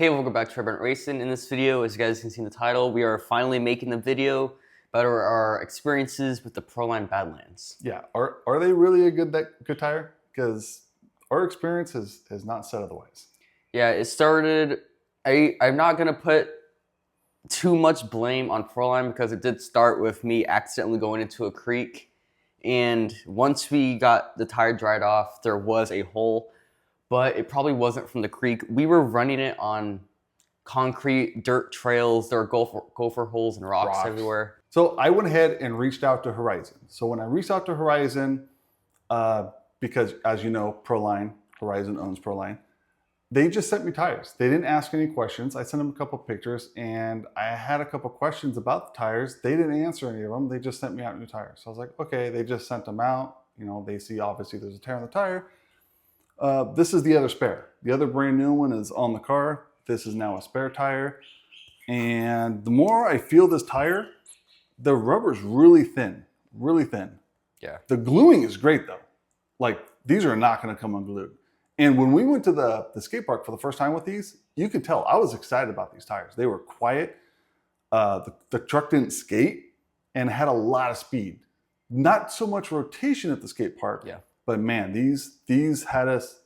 Hey, welcome back to Redbanditracing. In this video, as you guys can see in the title, we are finally making the video about our experiences with the ProLine BADLANDS. Yeah, are they really a good tire? Because our experience has not said otherwise. Yeah, it started, I'm not going to put too much blame on ProLine because it did start with me accidentally going into a creek. And once we got the tire dried off, there was a hole, but it probably wasn't from the creek. We were running it on concrete dirt trails. There are gopher holes and rocks everywhere. So I went ahead and reached out to Horizon. So when I reached out to Horizon, because as you know, Horizon owns ProLine, they just sent me tires. They didn't ask any questions. I sent them a couple pictures and I had a couple questions about the tires. They didn't answer any of them. They just sent me out new tires. So I was like, okay, they just sent them out. You know, they see obviously there's a tear in the tire. This is the other spare. The other brand new one is on the car. This is now a spare tire. And the more I feel this tire, the rubber's really thin, really thin. Yeah. The gluing is great though. Like these are not gonna come unglued. And when we went to the skate park for the first time with these, you could tell I was excited about these tires. They were quiet. The truck didn't skate and had a lot of speed. Not so much rotation at the skate park, yeah. But man, these had us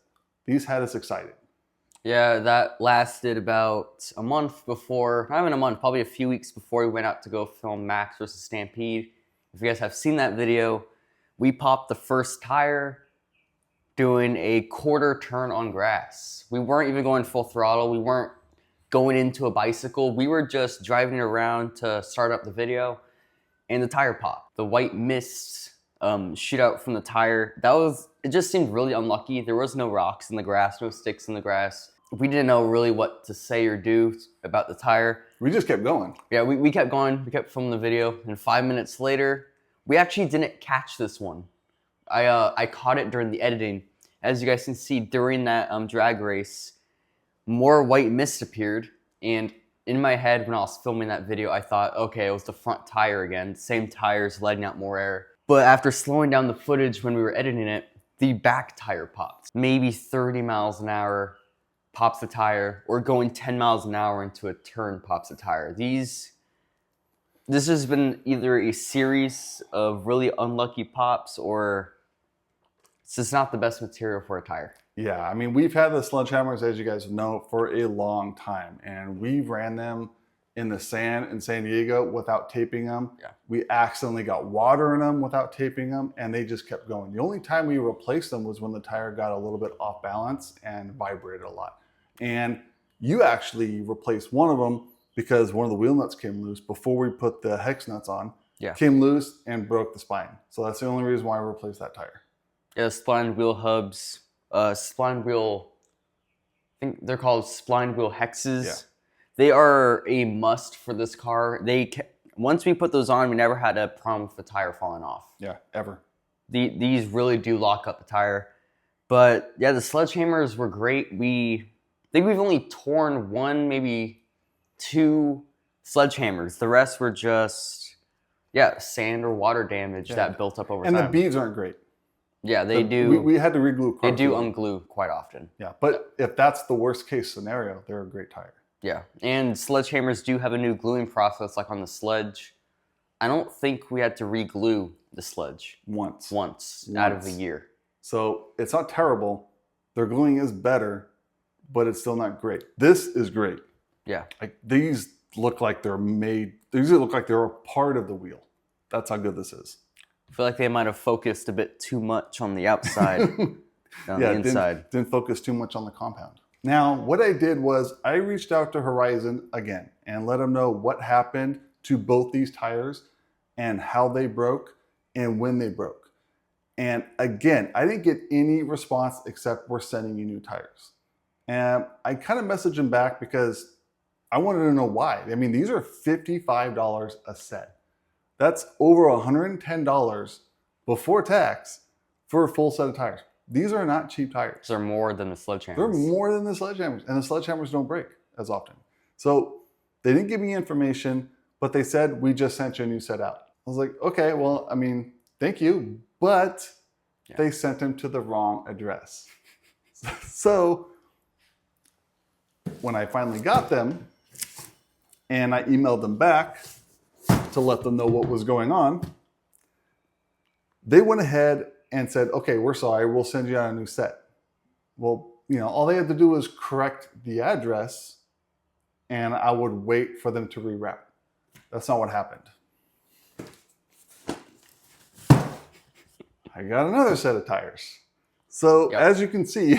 excited. Yeah, that lasted about a month before, not even a month, probably a few weeks before we went out to go film Max versus Stampede. If you guys have seen that video, we popped the first tire doing a quarter turn on grass. We weren't even going full throttle. We weren't going into a bicycle. We were just driving around to start up the video and the tire popped. The white mist shoot out from the tire. It just seemed really unlucky. There was no rocks in the grass, no sticks in the grass. We didn't know really what to say or do about the tire. We just kept going. Yeah, we kept going. We kept filming the video. And 5 minutes later, we actually didn't catch this one. I caught it during the editing. As you guys can see, during that drag race, more white mist appeared. And in my head, when I was filming that video, I thought, okay, it was the front tire again. Same tires letting out more air. But after slowing down the footage when we were editing it, the back tire popped. Maybe 30 miles an hour pops the tire, or going 10 miles an hour into a turn pops the tire. This has been either a series of really unlucky pops, or it's just not the best material for a tire. Yeah, I mean, we've had the Sledgehammers, as you guys know, for a long time, and we ran them in the sand in San Diego without taping them. Yeah. We accidentally got water in them without taping them, and they just kept going. The only time we replaced them was when the tire got a little bit off balance and vibrated a lot. And you actually replaced one of them because one of the wheel nuts came loose before we put the hex nuts on. Yeah. Came loose and broke the spine. So that's the only reason why I replaced that tire. Yeah, spline wheel hubs, spline wheel, I think they're called spline wheel hexes. Yeah. They are a must for this car. Once we put those on, we never had a problem with the tire falling off. Yeah, ever. These really do lock up the tire. But yeah, the Sledgehammers were great. I think we've only torn one, maybe two Sledgehammers. The rest were just, yeah, sand or water damage that built up over time. And the beads aren't great. Yeah, they do. We had to reglue. They do unglue quite often. Yeah, but if that's the worst case scenario, they're a great tire. Yeah, and Sledgehammers do have a new gluing process, like on the Sledge. I don't think we had to re-glue the Sledge once out of the year. So it's not terrible. Their gluing is better, but it's still not great. This is great. Yeah, like these look like they're made. These look like they're a part of the wheel. That's how good this is. I feel like they might have focused a bit too much on the outside than the inside. Didn't focus too much on the compound. Now, what I did was I reached out to Horizon again and let them know what happened to both these tires and how they broke and when they broke. And again, I didn't get any response except we're sending you new tires. And I kind of messaged them back because I wanted to know why. I mean, these are $55 a set. That's over $110 before tax for a full set of tires. These are not cheap tires. They're more than the Sledgehammers. They're more than the Sledgehammers, and the Sledgehammers don't break as often. So they didn't give me information, but they said, we just sent you a new set out. I was like, okay, well, I mean, thank you, but they sent them to the wrong address. So when I finally got them and I emailed them back to let them know what was going on, they went ahead and said, okay, we're sorry, we'll send you out a new set. Well, you know, all they had to do was correct the address and I would wait for them to reroute. That's not what happened. I got another set of tires. So as you can see,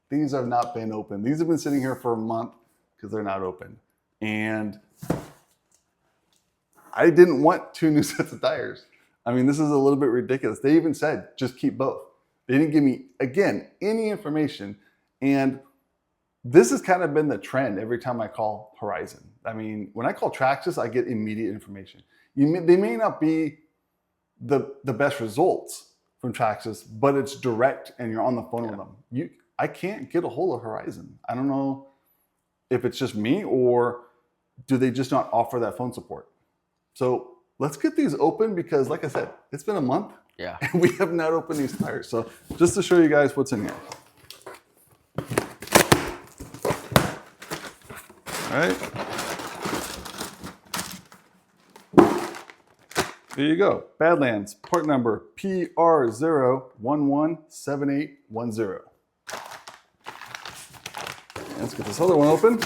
these have not been open. These have been sitting here for a month because they're not open. And I didn't want 2 new sets of tires. I mean, this is a little bit ridiculous. They even said, just keep both. They didn't give me, again, any information. And this has kind of been the trend every time I call Horizon. I mean, when I call Traxxas, I get immediate information. They may not be the best results from Traxxas, but it's direct and you're on the phone with them. I can't get a hold of Horizon. I don't know if it's just me or do they just not offer that phone support. So let's get these open because, like I said, it's been a month. Yeah. And we have not opened these tires. So just to show you guys what's in here. All right. There you go. Badlands, part number PR0117810. Let's get this other one open.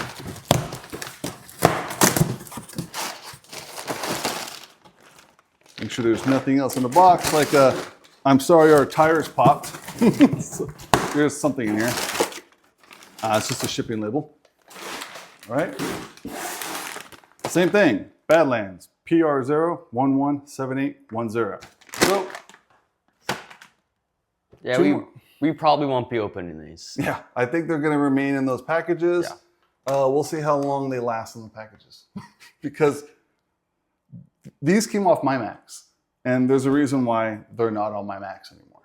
Make sure there's nothing else in the box, like I'm sorry our tires popped. So there's something in here. It's just a shipping label. All right. Same thing, Badlands, PR0117810. So, yeah, we probably won't be opening these. Yeah, I think they're going to remain in those packages. Yeah. We'll see how long they last in the packages. Because these came off my Macs, and there's a reason why they're not on my Macs anymore.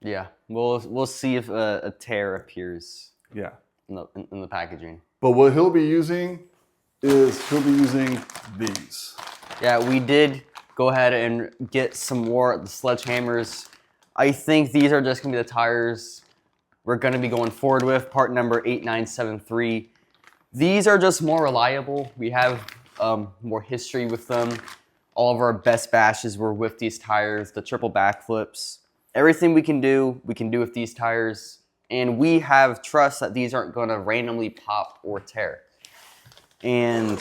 Yeah, we'll see if a tear appears. Yeah, in the packaging. But what he'll be using is these. Yeah, we did go ahead and get some more of the Sledgehammers. I think these are just gonna be the tires we're gonna be going forward with. Part number 8973. These are just more reliable. We have more history with them. All of our best bashes were with these tires, the triple backflips. Everything we can do with these tires. And we have trust that these aren't gonna randomly pop or tear. And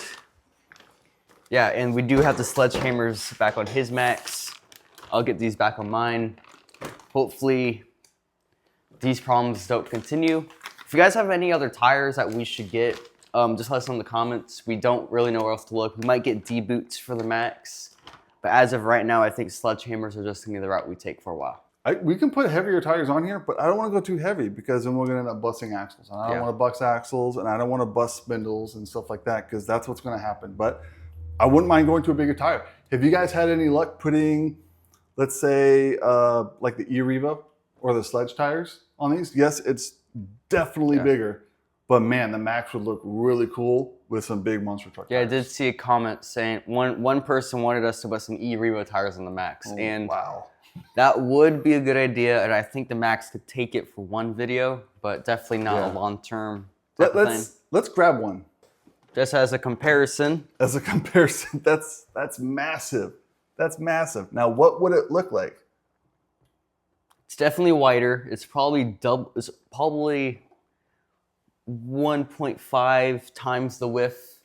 yeah, and we do have the Sledgehammers back on his Macs. I'll get these back on mine. Hopefully these problems don't continue. If you guys have any other tires that we should get, just let us know in the comments. We don't really know where else to look. We might get D-boots for the Macs. But as of right now, I think Sledgehammers are just gonna be the route we take for a while. We can put heavier tires on here, but I don't want to go too heavy because then we're going to end up busting axles. And I don't want to bust axles and I don't want to bust spindles and stuff like that because that's what's going to happen. But I wouldn't mind going to a bigger tire. Have you guys had any luck putting, let's say, like the E-Revo or the Sledge tires on these? Yes, it's definitely bigger. But man, the Max would look really cool with some big monster truck tires. Yeah, I did see a comment saying one person wanted us to put some E-Revo tires on the Max. Oh, and wow. That would be a good idea, and I think the Max could take it for one video, but definitely not a long-term type of thing. Let's grab one. Just as a comparison. As a comparison, that's massive. That's massive. Now, what would it look like? It's definitely wider. It's probably double. It's probably 1.5 times the width.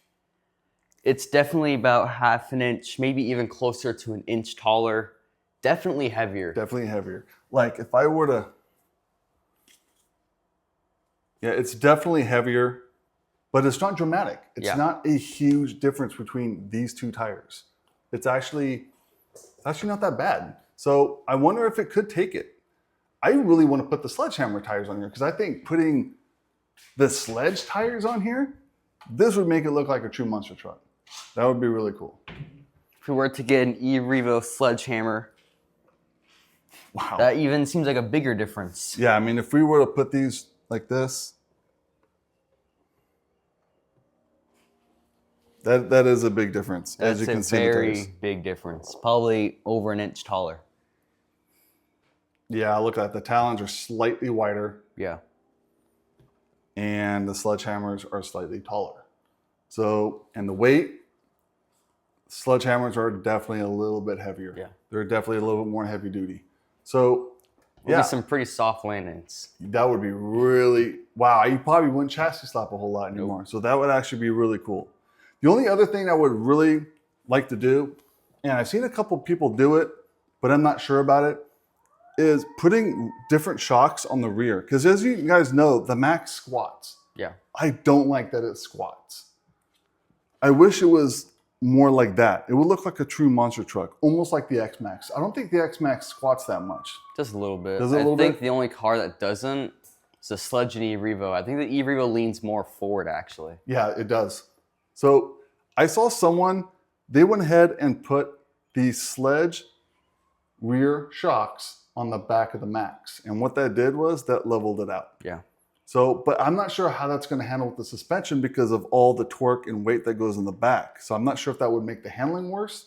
It's definitely about half an inch, maybe even closer to an inch taller. Definitely heavier. Definitely heavier. Like if I were to, yeah, it's definitely heavier, but it's not dramatic. It's not a huge difference between these two tires. It's actually not that bad. So I wonder if it could take it. I really want to put the Sledgehammer tires on here because I think putting the Sledge tires on here, this would make it look like a true monster truck. That would be really cool. If we were to get an E-Revo Sledgehammer, wow, that even seems like a bigger difference. Yeah, I mean, if we were to put these like this, that is a big difference. That's as you can see, a very big difference. Probably over an inch taller. Yeah, look at that. The talons are slightly wider. Yeah. and the Sledgehammers are slightly taller. So, and the weight, Sledgehammers are definitely a little bit heavier. Yeah. They're definitely a little bit more heavy duty. So, There'll be some pretty soft landings. that would be really, wow, you probably wouldn't chassis slap a whole lot anymore. Nope. So that would actually be really cool. The only other thing I would really like to do, and I've seen a couple people do it, but I'm not sure about it, is putting different shocks on the rear. Because as you guys know, the Max squats. Yeah. I don't like that it squats. I wish it was more like that. It would look like a true monster truck, almost like the X-Max. I don't think the X-Max squats that much. Just a little bit. Does it a little bit? I think the only car that doesn't is the Sledge and E-Revo. I think the E-Revo leans more forward, actually. Yeah, it does. So I saw someone, they went ahead and put the Sledge rear shocks on the back of the Max. And what that did was that leveled it out. Yeah. So, but I'm not sure how that's going to handle with the suspension because of all the torque and weight that goes in the back. So I'm not sure if that would make the handling worse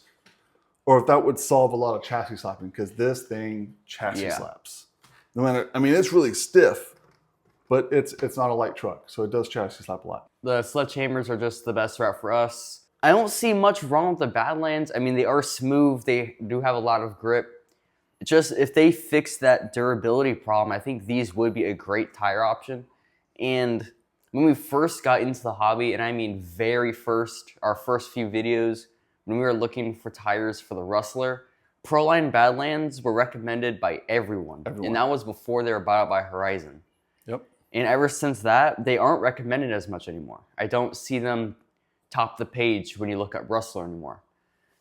or if that would solve a lot of chassis slapping, because this thing chassis slaps. No matter, I mean, it's really stiff, but it's not a light truck. So it does chassis slap a lot. The Sledgehammers are just the best route for us. I don't see much wrong with the Badlands. I mean, they are smooth. They do have a lot of grip. Just if they fix that durability problem, I think these would be a great tire option. And when we first got into the hobby, and I mean very first, our first few videos, when we were looking for tires for the Rustler, ProLine Badlands were recommended by everyone. And that was before they were bought out by Horizon. Yep. And ever since that, they aren't recommended as much anymore. I don't see them top the page when you look at Rustler anymore.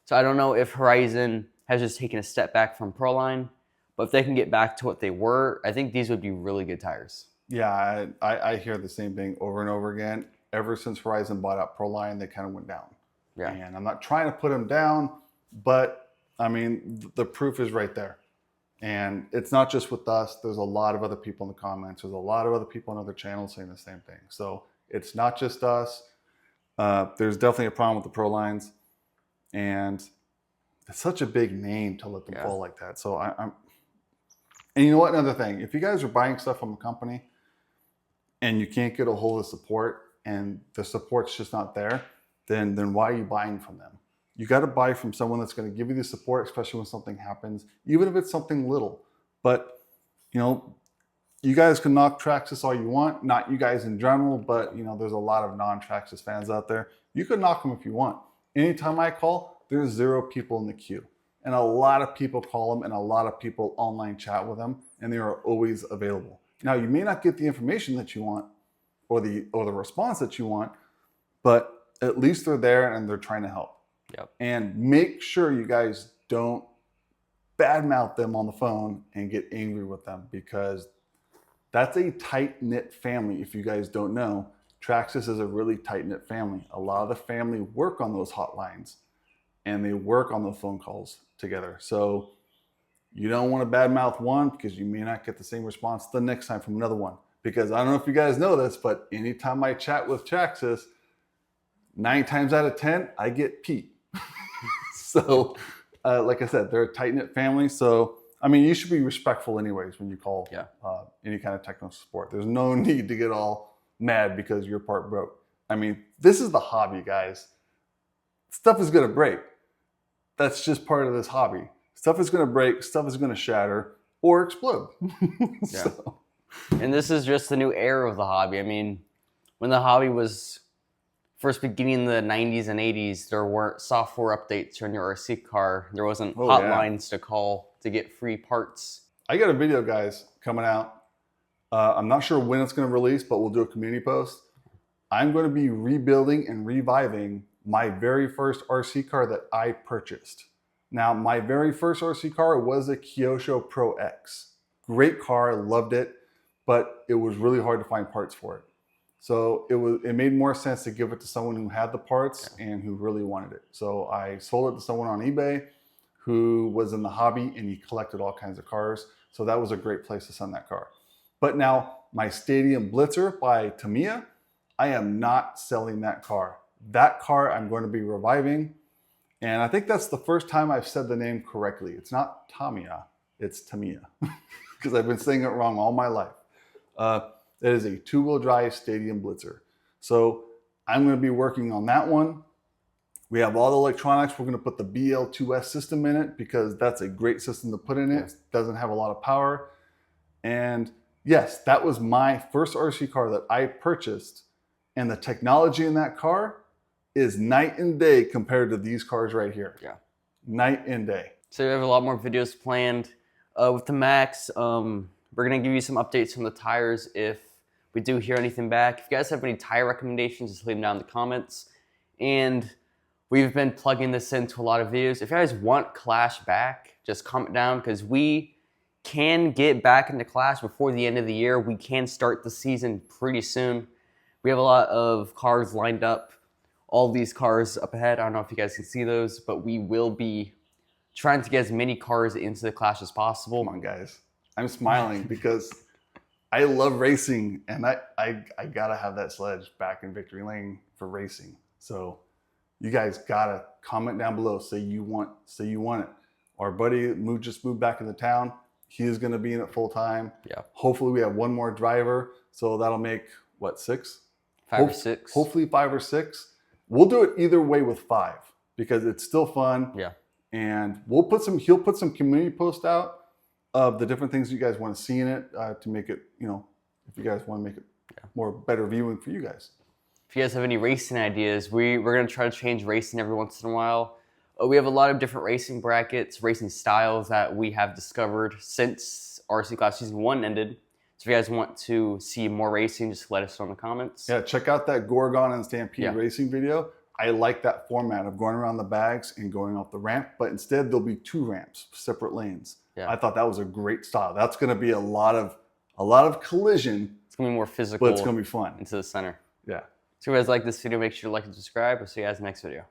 So I don't know if Horizon has just taken a step back from ProLine, but if they can get back to what they were, I think these would be really good tires. Yeah, I hear the same thing over and over again. Ever since Horizon bought out ProLine, they kind of went down. Yeah. And I'm not trying to put them down, but I mean, the proof is right there. And it's not just with us. There's a lot of other people in the comments. There's a lot of other people on other channels saying the same thing. So it's not just us. There's definitely a problem with the ProLines. And it's such a big name to let them fall like that. So I'm, and you know what? Another thing, if you guys are buying stuff from a company and you can't get a hold of support and the support's just not there, then why are you buying from them? You got to buy from someone that's going to give you the support, especially when something happens, even if it's something little. But, you know, you guys can knock Traxxas all you want, not you guys in general, but, you know, there's a lot of non-Traxxas fans out there. You can knock them if you want. Anytime I call, there's 0 people in the queue. And a lot of people call them and a lot of people online chat with them, and they are always available. Now, you may not get the information that you want or the response that you want, but at least they're there and they're trying to help. Yep. And make sure you guys don't badmouth them on the phone and get angry with them, because that's a tight-knit family. If you guys don't know, Traxxas is a really tight-knit family. A lot of the family work on those hotlines and they work on those phone calls together. So you don't want to badmouth one because you may not get the same response the next time from another one. Because I don't know if you guys know this, but anytime I chat with Traxxas, 9 times out of 10, I get Pete. So, like I said, they're a tight-knit family. So, I mean, you should be respectful anyways when you call any kind of technical support. There's no need to get all mad because your part broke. I mean, this is the hobby, guys. Stuff is going to break. That's just part of this hobby. Stuff is going to break, stuff is going to shatter or explode. So. And this is just the new era of the hobby. I mean, when the hobby was first beginning in the 90s and 80s, there weren't software updates on your RC car. There wasn't hotlines to call to get free parts. I got a video, guys, coming out. I'm not sure when it's going to release, but we'll do a community post. I'm going to be rebuilding and reviving my very first RC car that I purchased. Now, my very first RC car was a Kyosho Pro X. Great car, loved it, but it was really hard to find parts for it. So it made more sense to give it to someone who had the parts and who really wanted it. So I sold it to someone on eBay who was in the hobby and he collected all kinds of cars. So that was a great place to send that car. But now my Stadium Blitzer by Tamiya, I am not selling that car. That car I'm going to be reviving. And I think that's the first time I've said the name correctly. It's not Tamiya, it's Tamiya. Because I've been saying it wrong all my life. It is a 2-wheel drive stadium blitzer. So I'm going to be working on that one. We have all the electronics. We're going to put the BL2S system in it because that's a great system to put in it. It doesn't have a lot of power. And yes, that was my first RC car that I purchased. And the technology in that car is night and day compared to these cars right here. Yeah. Night and day. So we have a lot more videos planned with the Max. We're going to give you some updates from the tires if we do hear anything back. If you guys have any tire recommendations, just leave them down in the comments. And we've been plugging this into a lot of videos. If you guys want Clash back, just comment down because we can get back into Clash before the end of the year. We can start the season pretty soon. We have a lot of cars lined up. All these cars up ahead. I don't know if you guys can see those, but we will be trying to get as many cars into the Clash as possible. Come on, guys. I'm smiling because I love racing, and I gotta have that sledge back in Victory Lane for racing. So you guys gotta comment down below. Say you want it. Our buddy just moved back into town. He is gonna be in it full time. Yeah. Hopefully we have one more driver, so that'll make what, 6? 5 or 6. Hopefully 5 or 6. We'll do it either way with 5 because it's still fun. Yeah. And he'll put some community posts out of the different things you guys want to see in it to make it, if you guys want to make it more better viewing for you guys. If you guys have any racing ideas, we're going to try to change racing every once in a while. We have a lot of different racing brackets, racing styles that we have discovered since RC Clash Season 1 ended. So if you guys want to see more racing, just let us know in the comments. Yeah, check out that Gorgon and Stampede racing video. I like that format of going around the bags and going off the ramp, but instead there'll be 2 ramps, separate lanes. Yeah. I thought that was a great style. That's going to be a lot of collision. It's going to be more physical. But it's going to be fun. Into the center. Yeah. So if you guys like this video, make sure to like and subscribe. We'll see you guys in the next video.